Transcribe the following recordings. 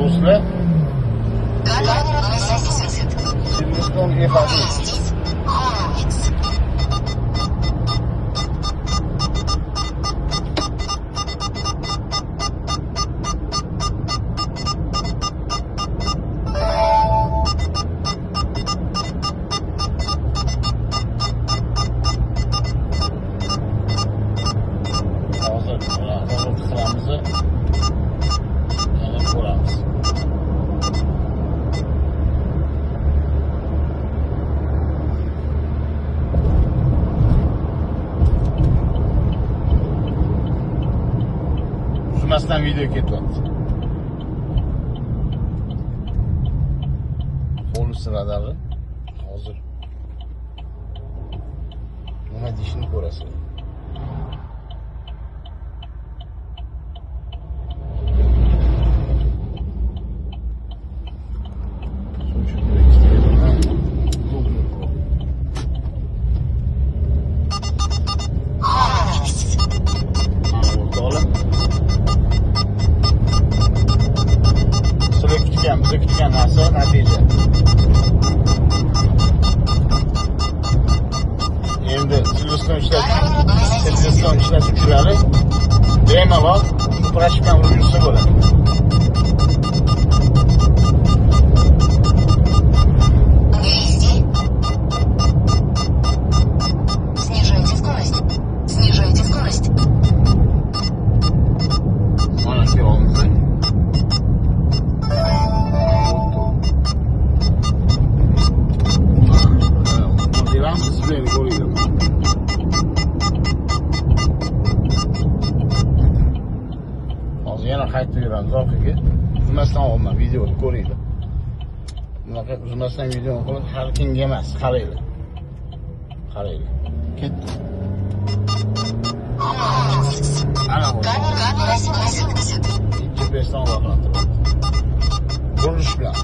do'stlar. Silverstone F1. Hozir ularni qilamiz. Yana ko'ramiz. Uzmasdan video ketyapti. Polus radari hozir nima deyishini ko'rasiz. Bize kutgan narsa natija. Endi Silverstone ishlatuvchilari bemalol prashkani urib yursa bo'ladi. Mana shu yo'lda hozir yana qaytib yuramiz orqaga. Uzmasdan olma videoni ko'ringlar. Bunaqa uzmasdan videoni qilib har kimga emas, qaranglar. Qaranglar. Ketdi. Ana bu. GPS'dan ogohlantiradi. Burilish bilan.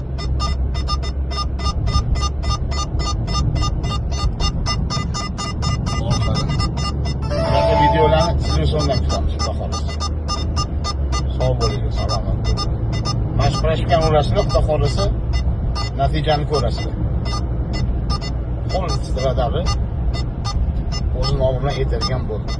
Bunaqa videolarni Silverstone'dan kutamiz, xudo xolasa. Sog' bo'linglar, salomat bo'linglar. Mana shu prashkani urasizlar, xudo xolasa natijani ko'rasizlar. Qo'l titradi, o'z nomi bilan aytadigan bo'ldi.